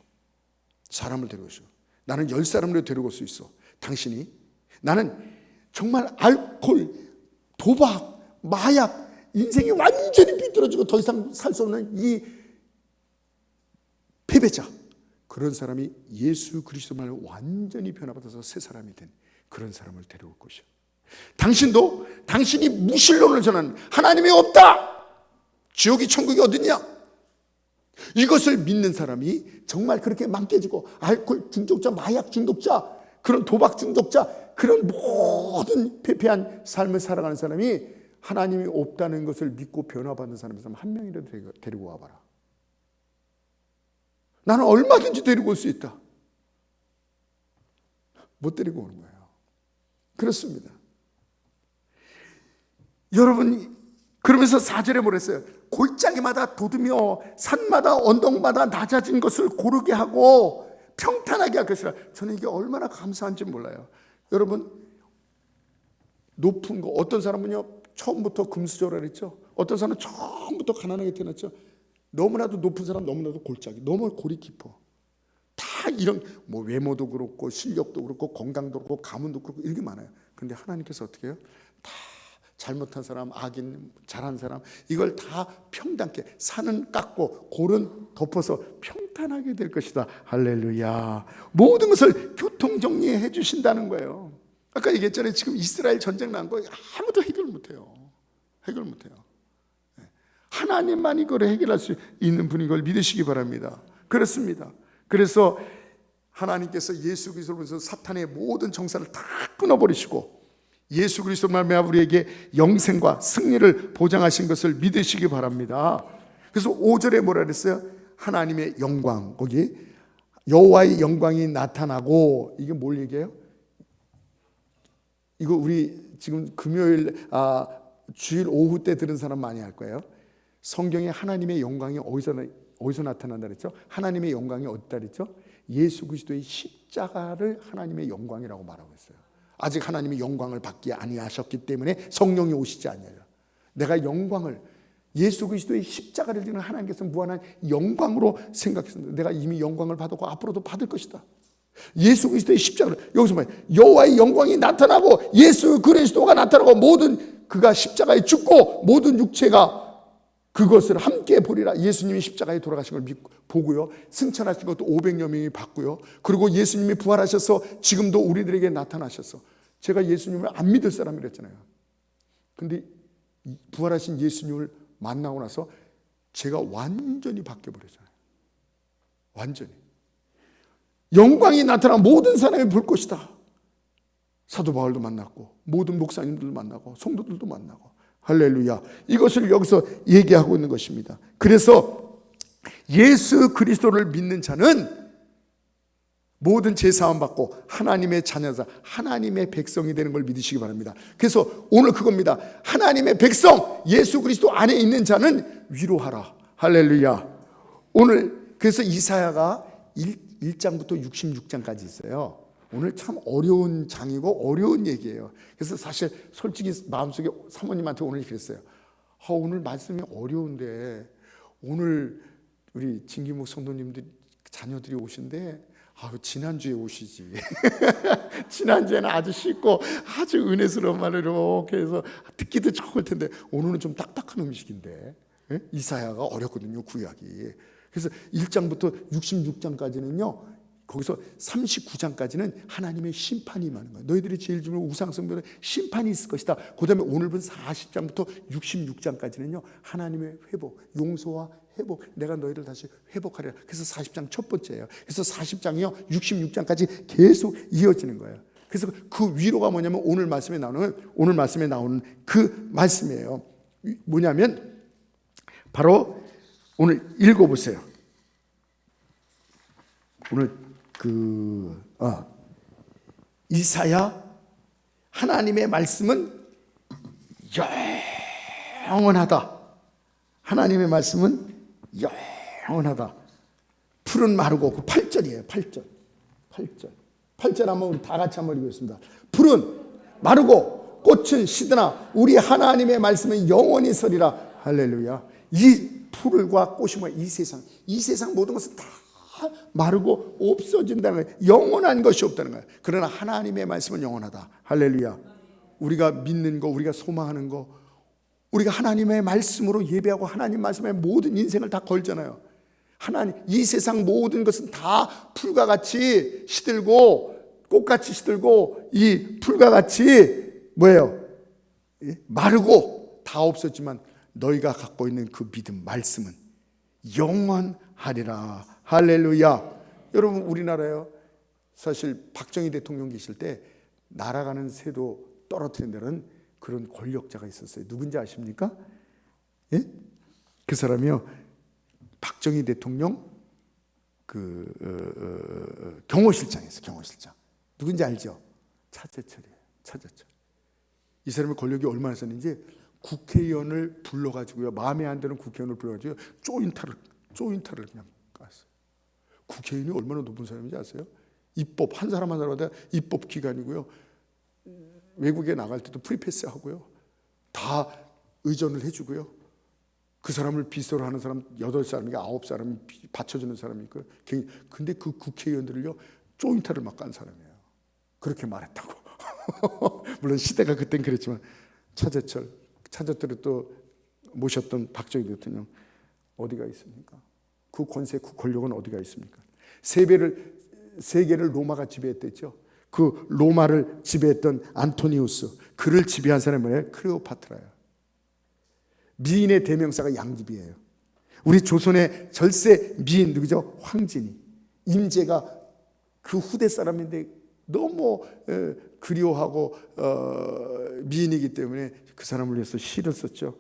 나는 10사람을 데리고 올 수 있어. 당신이, 나는 정말 알코올, 도박, 마약, 인생이 완전히 비뚤어지고 더 이상 살 수 없는 이 패배자, 그런 사람이 예수 그리스도 말로 완전히 변화받아서 새 사람이 된 그런 사람을 데려올 것이요. 당신도, 당신이 무신론을 전하는, 하나님이 없다, 지옥이 천국이 어딨냐, 이것을 믿는 사람이 정말 그렇게 망개지고 알코올 중독자, 마약 중독자, 그런 도박 중독자, 그런 모든 패배한 삶을 살아가는 사람이 하나님이 없다는 것을 믿고 변화받는 사람에서 한 명이라도 데리고 와봐라. 나는 얼마든지 데리고 올 수 있다. 못 데리고 오는 거예요. 그렇습니다. 여러분, 그러면서 4절에 뭐랬어요? 골짜기마다 돋으며 산마다 언덕마다 낮아진 것을 고르게 하고 평탄하게 할 것이라. 저는 이게 얼마나 감사한지 몰라요. 여러분, 높은 거, 어떤 사람은요 처음부터 금수저라 그랬죠. 어떤 사람은 처음부터 가난하게 태어났죠. 너무나도 높은 사람, 너무나도 골짜기, 너무 골이 깊어. 다 이런 뭐 외모도 그렇고 실력도 그렇고 건강도 그렇고 가문도 그렇고 이런 게 많아요. 그런데 하나님께서 어떻게 해요? 다 잘못한 사람, 악인, 잘한 사람, 이걸 다 평단케, 산은 깎고 골은 덮어서 평탄하게 될 것이다. 할렐루야. 모든 것을 교통정리해 주신다는 거예요. 아까 얘기했잖아요. 지금 이스라엘 전쟁 난 거 아무도 해결 못해요. 해결 못해요. 하나님만 이걸 해결할 수 있는 분인 걸 믿으시기 바랍니다. 그렇습니다. 그래서 하나님께서 예수 그리스도로 통해서 사탄의 모든 정사를 다 끊어버리시고 예수 그리스도로 말미암아 우리에게 영생과 승리를 보장하신 것을 믿으시기 바랍니다. 그래서 5절에 뭐라 그랬어요? 하나님의 영광, 거기 여호와의 영광이 나타나고, 이게 뭘 얘기해요? 이거 우리 지금 금요일 주일 오후 때 들은 사람 많이 할 거예요. 성경에 하나님의 영광이 어디서 나타난다 그랬죠? 하나님의 영광이 어디다 그랬죠? 예수 그리스도의 십자가를 하나님의 영광이라고 말하고 있어요. 아직 하나님이 영광을 받기 아니하셨기 때문에 성령이 오시지 않냐요. 내가 영광을, 예수 그리스도의 십자가를 지는 하나님께서 무한한 영광으로 생각했습니다. 내가 이미 영광을 받았고 앞으로도 받을 것이다. 예수 그리스도의 십자가를, 여기서 말해요. 여호와의 영광이 나타나고 예수 그리스도가 나타나고 모든 그가 십자가에 죽고 모든 육체가 그것을 함께 보리라. 예수님이 십자가에 돌아가신 걸 믿고 보고요. 승천하신 것도 500여 명이 봤고요. 그리고 예수님이 부활하셔서 지금도 우리들에게 나타나셔서, 제가 예수님을 안 믿을 사람이랬잖아요. 근데 부활하신 예수님을 만나고 나서 제가 완전히 바뀌어버렸잖아요. 완전히. 영광이 나타나 모든 사람이 볼 것이다. 사도 바울도 만났고 모든 목사님들도 만나고 성도들도 만나고, 할렐루야. 이것을 여기서 얘기하고 있는 것입니다. 그래서 예수 그리스도를 믿는 자는 모든 죄사함 받고 하나님의 자녀자, 하나님의 백성이 되는 걸 믿으시기 바랍니다. 그래서 오늘 그겁니다. 하나님의 백성, 예수 그리스도 안에 있는 자는 위로하라. 할렐루야. 오늘 그래서 이사야가 1장부터 66장까지 있어요. 오늘 참 어려운 장이고 어려운 얘기예요. 그래서 사실 솔직히 마음속에 사모님한테 오늘 그랬어요. 오늘 말씀이 어려운데 오늘 우리 진기목 성도님들 자녀들이 오신데 지난주에 오시지. 지난주에는 아주 쉽고 아주 은혜스러운 말로 이렇게 해서 듣기도 좋을 텐데 오늘은 좀 딱딱한 음식인데, 이사야가 어렵거든요, 구약이. 그래서 1장부터 66장까지는요 거기서 39장까지는 하나님의 심판이 임하는 거예요. 너희들이 제일 중요한 우상숭배는 심판이 있을 것이다. 그 다음에 오늘 본 40장부터 66장까지는요 하나님의 회복, 용서와 회복, 내가 너희를 다시 회복하리라. 그래서 40장 첫 번째예요. 그래서 40장이요 66장까지 계속 이어지는 거예요. 그래서 그 위로가 뭐냐면 오늘 말씀에 나오는 그 말씀이에요. 뭐냐면 바로 오늘 읽어보세요. 오늘 이사야, 하나님의 말씀은 영원하다. 하나님의 말씀은 영원하다. 풀은 마르고, 그 8절이에요. 8절 한번 우리 다 같이 한번 읽겠습니다. 풀은 마르고 꽃은 시드나 우리 하나님의 말씀은 영원히 서리라. 할렐루야. 이 풀과 꽃이 뭐야? 이 세상 모든 것은 다 마르고 없어진다는 거예요. 영원한 것이 없다는 거예요. 그러나 하나님의 말씀은 영원하다. 할렐루야. 우리가 믿는 거, 우리가 소망하는 거, 우리가 하나님의 말씀으로 예배하고 하나님 말씀에 모든 인생을 다 걸잖아요. 하나님, 이 세상 모든 것은 다 풀과 같이 시들고 꽃같이 시들고 이 풀과 같이 뭐예요? 마르고 다 없었지만 너희가 갖고 있는 그 믿음, 말씀은 영원하리라. 할렐루야. 여러분, 우리나라요 사실 박정희 대통령 계실 때 날아가는 새도 떨어뜨린 데는 그런 권력자가 있었어요. 누군지 아십니까? 예? 그 사람이요 박정희 대통령 경호실장이었어요. 경호실장. 누군지 알죠? 차재철이에요. 차재철. 이 사람의 권력이 얼마나 있었는지 국회의원을 불러가지고요, 마음에 안 드는 국회의원을 불러가지고 조인타를 그냥 깠어요. 국회의원이 얼마나 높은 사람인지 아세요? 입법 한 사람 한 사람마다 입법 기관이고요. 외국에 나갈 때도 프리패스 하고요. 다 의전을 해주고요. 그 사람을 비서로 하는 사람 8사람이 9사람이 받쳐주는 사람이 있고요. 근데 그 국회의원들을요 조인타를 막 깐 사람이에요. 그렇게 말했다고. 물론 시대가 그땐 그랬지만 차재철을 또 모셨던 박정희 대통령 어디가 있습니까? 그 권세, 그 권력은 어디가 있습니까? 세계를 로마가 지배했댔죠. 그 로마를 지배했던 안토니우스, 그를 지배한 사람이 뭐예요? 클레오파트라예요. 미인의 대명사가 양귀비예요. 우리 조선의 절세 미인 누구죠? 황진이. 임제가 그 후대 사람인데 너무 그리워하고 미인이기 때문에 그 사람을 위해서 시를 썼죠.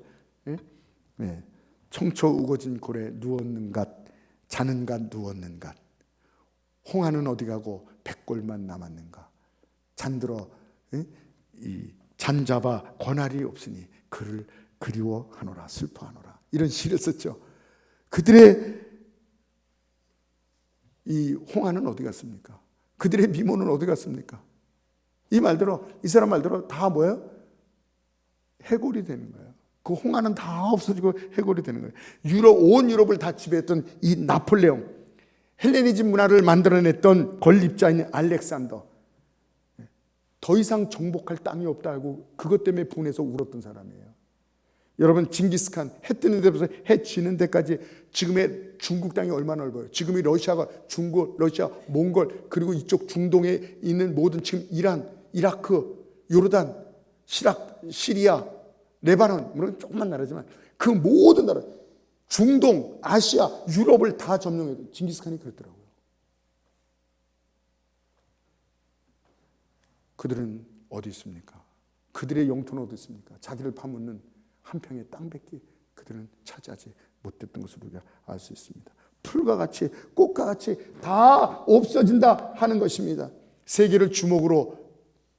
예? 청초 우거진 고래 누웠는가 자는가 누웠는가 홍하는 어디 가고 백골만 남았는가 잔들어 이 잔잡아 권할이 없으니 그를 그리워하노라 슬퍼하노라 이런 시를 썼죠. 그들의 이 홍하는 어디 갔습니까? 그들의 미모는 어디 갔습니까? 이 말대로 이 사람 말대로 다 뭐예요? 해골이 되는 거예요. 그 홍하는 다 없어지고 해골이 되는 거예요. 온 유럽을 다 지배했던 이 나폴레옹, 헬레니즘 문화를 만들어냈던 건립자인 알렉산더, 더 이상 정복할 땅이 없다 하고 그것 때문에 분해서 울었던 사람이에요. 여러분 징기스칸 해 뜨는 데부터 해 지는 데까지 지금의 중국 땅이 얼마나 넓어요. 지금의 러시아가 중국, 러시아, 몽골 그리고 이쪽 중동에 있는 모든 지금 이란, 이라크, 요르단, 시리아, 레바논 물론 조그만 나라지만 그 모든 나라 중동, 아시아, 유럽을 다 점령해도 징기스칸이 그랬더라고요. 그들은 어디 있습니까? 그들의 영토는 어디 있습니까? 자기를 파묻는 한평의 땅밖에 그들은 차지하지 못했던 것을 우리가 알 수 있습니다. 풀과 같이 꽃과 같이 다 없어진다 하는 것입니다. 세계를 주먹으로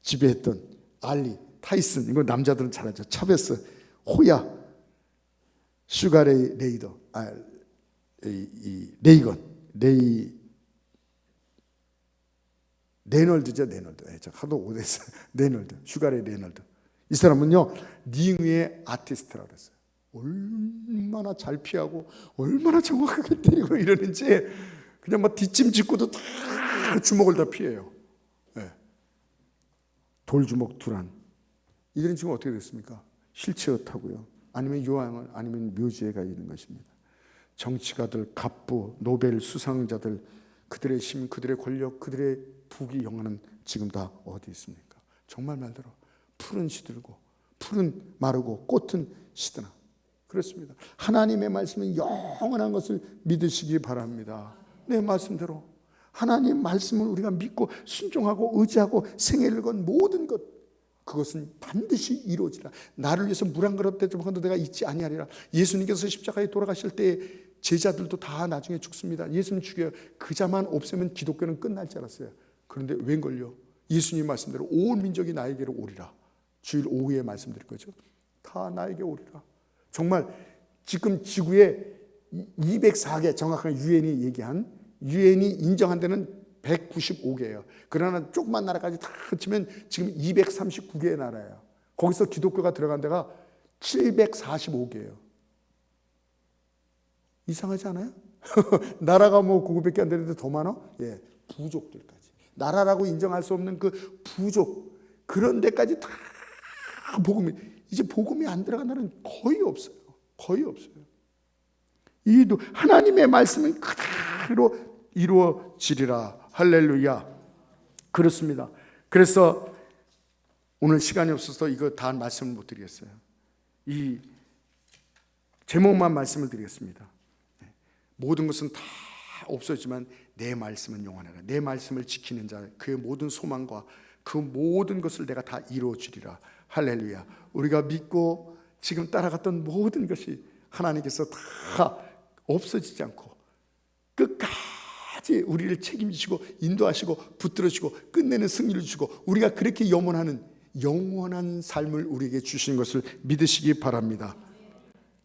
지배했던 알리, 타이슨, 이거 남자들은 잘 알죠. 차베스, 호야, 슈가레이 레이더, 레이건, 레널드죠, 레널드. 하도 오래됐어요. 레널드, 슈가레이 레널드. 이 사람은요, 링위의 아티스트라고 그랬어요. 얼마나 잘 피하고, 얼마나 정확하게 때리고 이러는지, 그냥 막 뒷짐 짚고도 다 주먹을 다 피해요. 네. 돌주먹 두란. 이들은 지금 어떻게 됐습니까? 휠체어타고요. 아니면 요양원, 아니면 묘지에 가 있는 것입니다. 정치가들, 갑부, 노벨 수상자들, 그들의 힘, 그들의 권력, 그들의 부귀 영화는 지금 다 어디 있습니까? 정말 말대로 풀은 시들고 풀은 마르고 꽃은 시드나 그렇습니다. 하나님의 말씀은 영원한 것을 믿으시기 바랍니다. 내 말씀대로 하나님 말씀을 우리가 믿고 순종하고 의지하고 생애를 건 모든 것 그것은 반드시 이루어지라. 나를 위해서 물 한 그릇 대접한도 내가 잊지 아니하리라. 예수님께서 십자가에 돌아가실 때 제자들도 다 나중에 죽습니다. 예수님 죽여요. 그 자만 없애면 기독교는 끝날 줄 알았어요. 그런데 웬걸요? 예수님 말씀대로 온 민족이 나에게로 오리라. 주일 오후에 말씀드릴 거죠. 다 나에게 오리라. 정말 지금 지구에 204개 정확하게 유엔이 인정한 데는 195개예요. 그러나 조그만 나라까지 다 합치면 지금 239개의 나라예요. 거기서 기독교가 들어간 데가 745개예요. 이상하지 않아요? 나라가 뭐 그거밖에 안 되는데 더 많아? 예, 부족들까지. 나라라고 인정할 수 없는 그 부족 그런 데까지 다 복음이 이제 복음이 안 들어간 나라는 거의 없어요. 거의 없어요. 이 하나님의 말씀은 그대로 이루어지리라. 할렐루야. 그렇습니다. 그래서 오늘 시간이 없어서 이거 다 말씀을 못 드리겠어요. 이 제목만 말씀을 드리겠습니다. 모든 것은 다 없어지만 내 말씀은 영원하라. 내 말씀을 지키는 자 그의 모든 소망과 그 모든 것을 내가 다 이루어주리라. 할렐루야. 우리가 믿고 지금 따라갔던 모든 것이 하나님께서 다 없어지지 않고 끝까지 우리를 책임지시고 인도하시고 붙들어주시고 끝내는 승리를 주시고 우리가 그렇게 염원하는 영원한 삶을 우리에게 주신 것을 믿으시기 바랍니다.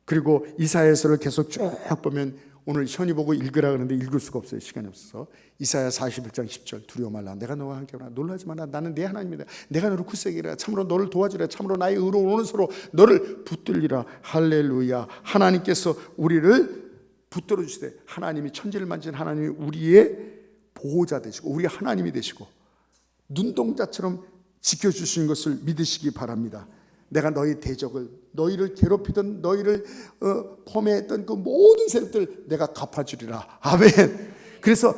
그리고 이사야서를 계속 쭉 보면 오늘 현이 보고 읽으라 그러는데 읽을 수가 없어요. 시간이 없어서. 이사야 41장 10절 두려워 말라. 내가 너와 함께하라. 놀라지 마라. 나는 내 하나님이다. 내가 너를 굳세게 참으로 너를 도와주리라. 참으로 나의 의로운 오른손으로 너를 붙들리라. 할렐루야. 하나님께서 우리를 붙들어 주시되 하나님이 천지를 만진 하나님이 우리의 보호자 되시고 우리 하나님이 되시고 눈동자처럼 지켜주시는 것을 믿으시기 바랍니다. 내가 너희 대적을 너희를 괴롭히던 너희를 범해했던 그 모든 세력들 내가 갚아주리라. 아멘. 그래서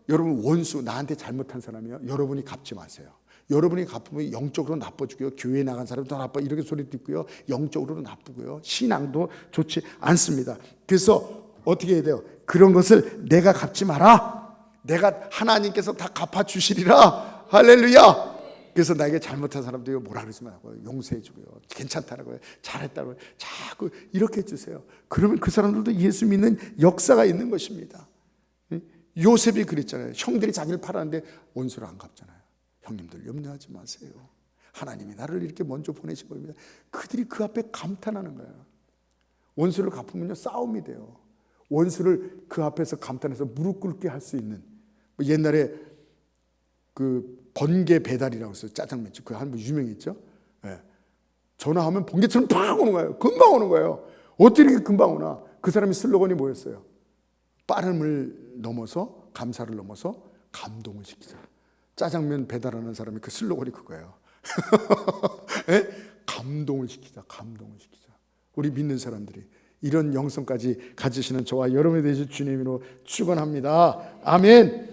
여러분 원수 나한테 잘못한 사람이요 여러분이 갚지 마세요. 여러분이 갚으면 영적으로 나빠지고요. 교회에 나간 사람도 나빠 이렇게 소리 듣고요. 영적으로도 나쁘고요. 신앙도 좋지 않습니다. 그래서 어떻게 해야 돼요? 그런 것을 내가 갚지 마라. 내가 하나님께서 다 갚아주시리라. 할렐루야. 그래서 나에게 잘못한 사람들이 뭐라 그러지 말고 용서해 주고요. 괜찮다라고요. 잘했다고요. 자꾸 이렇게 해주세요. 그러면 그 사람들도 예수 믿는 역사가 있는 것입니다. 요셉이 그랬잖아요. 형들이 자기를 팔았는데 원수를 안 갚잖아요. 형님들 염려하지 마세요. 하나님이 나를 이렇게 먼저 보내신 겁니다. 그들이 그 앞에 감탄하는 거예요. 원수를 갚으면요 싸움이 돼요. 원수를 그 앞에서 감탄해서 무릎 꿇게 할 수 있는, 옛날에 그 번개 배달이라고 했어요. 짜장면집 그 한 번 유명했죠. 예. 전화하면 번개처럼 팍 오는 거예요. 금방 오는 거예요. 어떻게 이렇게 금방 오나? 그 사람이 슬로건이 뭐였어요? 빠름을 넘어서, 감사를 넘어서 감동을 시키자. 짜장면 배달하는 사람이 그 슬로건이 그거예요. 예? 감동을 시키자. 감동을 시키자. 우리 믿는 사람들이 이런 영성까지 가지시는 저와 여러분에 대해서 주님으로 축원합니다. 아멘.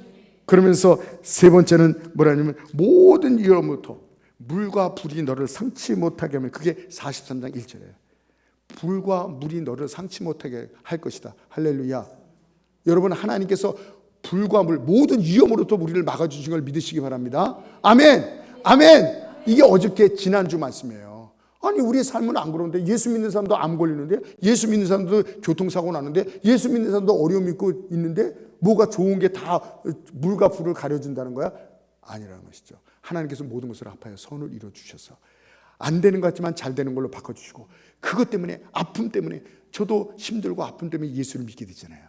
그러면서 세 번째는 뭐라냐면 모든 위험부터 물과 불이 너를 상치 못하게 하면, 그게 43장 1절이에요. 불과 물이 너를 상치 못하게 할 것이다. 할렐루야. 여러분, 하나님께서 불과 물, 모든 위험으로부터 우리를 막아주신 걸 믿으시기 바랍니다. 아멘. 아멘. 이게 어저께 지난주 말씀이에요. 아니, 우리의 삶은 안 그런데, 예수 믿는 사람도 암 걸리는데, 예수 믿는 사람도 교통사고 나는데, 예수 믿는 사람도 어려움 있고 있는데, 뭐가 좋은 게 다 물과 불을 가려준다는 거야? 아니라는 것이죠. 하나님께서 모든 것을 합하여 선을 이루어주셔서 안 되는 것 같지만 잘 되는 걸로 바꿔주시고, 그것 때문에, 아픔 때문에, 저도 힘들고 아픔 때문에 예수를 믿게 되잖아요.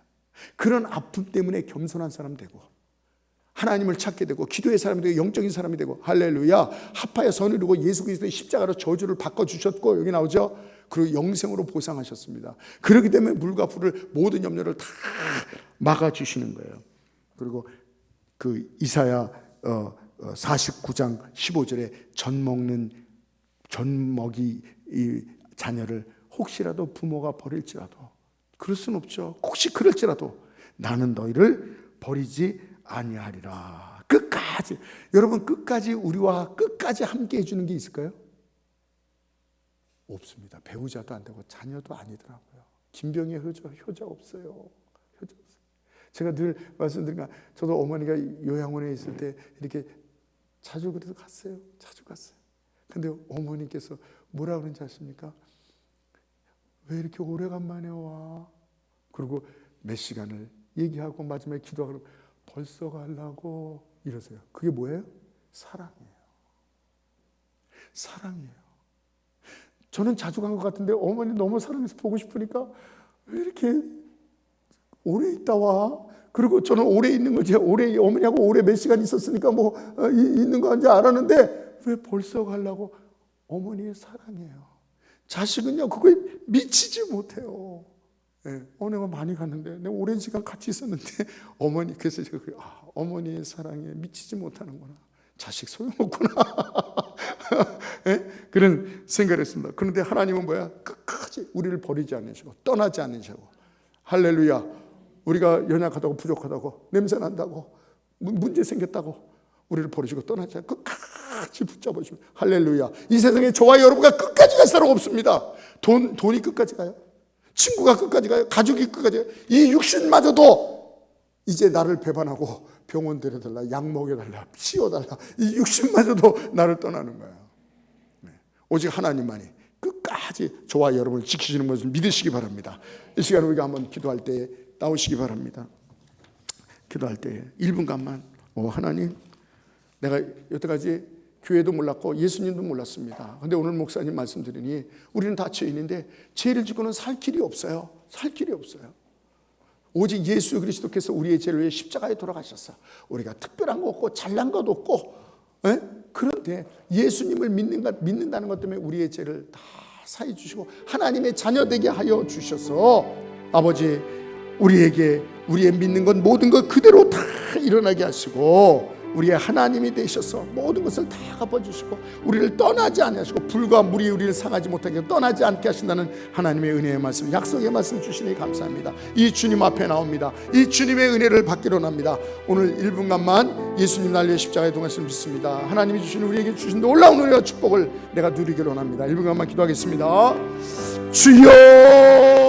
그런 아픔 때문에 겸손한 사람 되고, 하나님을 찾게 되고, 기도의 사람이 되고, 영적인 사람이 되고, 할렐루야. 합하여 선을 이루고 예수 그리스도의 십자가로 저주를 바꿔주셨고, 여기 나오죠. 그리고 영생으로 보상하셨습니다. 그렇기 때문에 물과 불을, 모든 염려를 다 막아주시는 거예요. 그리고 그 이사야 49장 15절에 젖먹이 이 자녀를 혹시라도 부모가 버릴지라도, 그럴 순 없죠. 혹시 그럴지라도 나는 너희를 버리지 아니하리라. 끝까지, 여러분, 끝까지 우리와 끝까지 함께 해주는 게 있을까요? 없습니다. 배우자도 안 되고 자녀도 아니더라고요. 김병희 효자 없어요. 효자 없어요. 제가 늘 말씀드린, 저도 어머니가 요양원에 있을 때 이렇게 자주 그래서 갔어요. 자주 갔어요. 근데 어머니께서 뭐라 그런지 아십니까? 왜 이렇게 오래간만에 와? 그리고 몇 시간을 얘기하고 마지막에 기도하고 벌써 가려고 이러세요. 그게 뭐예요? 사랑이에요. 사랑이에요. 저는 자주 간 것 같은데 어머니 너무 사랑해서 보고 싶으니까 왜 이렇게 오래 있다 와? 그리고 저는 오래 있는 거지, 오래 어머니하고 오래 몇 시간 있었으니까 뭐 있는 거 한지 알았는데 왜 벌써 가려고? 어머니의 사랑이에요. 자식은요 그거에 미치지 못해요. 네, 내가 많이 갔는데, 내가 오랜 시간 같이 있었는데 어머니, 그래서 제가 어머니의 사랑에 미치지 못하는구나. 자식 소용없구나. 네? 그런 생각을 했습니다. 그런데 하나님은 뭐야? 끝까지 우리를 버리지 않으시고 떠나지 않으시고, 할렐루야. 우리가 연약하다고 부족하다고 냄새난다고 문제 생겼다고 우리를 버리시고 떠나지 않고 끝까지 붙잡아주시면, 할렐루야. 이 세상에 저와 여러분과 끝까지 갈 사람 없습니다. 돈이 끝까지 가요? 친구가 끝까지 가요? 가족이 끝까지 가요? 이 육신마저도 이제 나를 배반하고 병원 데려달라, 약 먹여달라, 치워달라, 이 육신마저도 나를 떠나는 거예요. 네. 오직 하나님만이 끝까지 저와 여러분을 지키시는 것을 믿으시기 바랍니다. 이 시간에 우리가 한번 기도할 때 나오시기 바랍니다. 기도할 때 1분간만 하나님, 내가 여태까지 교회도 몰랐고 예수님도 몰랐습니다. 그런데 오늘 목사님 말씀 들으니 우리는 다 죄인인데 죄를 짓고는 살 길이 없어요. 살 길이 없어요. 오직 예수 그리스도께서 우리의 죄를 위해 십자가에 돌아가셨어. 우리가 특별한 거 없고 잘난 것 없고, 에? 그런데 예수님을 믿는다는 것 때문에 우리의 죄를 다 사해 주시고 하나님의 자녀 되게 하여 주셔서, 아버지, 우리에게 우리의 믿는 것 모든 것 그대로 다 일어나게 하시고, 우리의 하나님이 되셔서 모든 것을 다 갚아주시고 우리를 떠나지 아니하시고 불과 물이 우리를 상하지 못하게 떠나지 않게 하신다는 하나님의 은혜의 말씀, 약속의 말씀 주시니 감사합니다. 이 주님 앞에 나옵니다. 이 주님의 은혜를 받기로 합니다. 오늘 1분간만 예수님 날려 십자가에 동하심을 믿습니다. 하나님이 주신 우리에게 주신 놀라운 은혜와 축복을 내가 누리기로 합니다. 1분간만 기도하겠습니다. 주여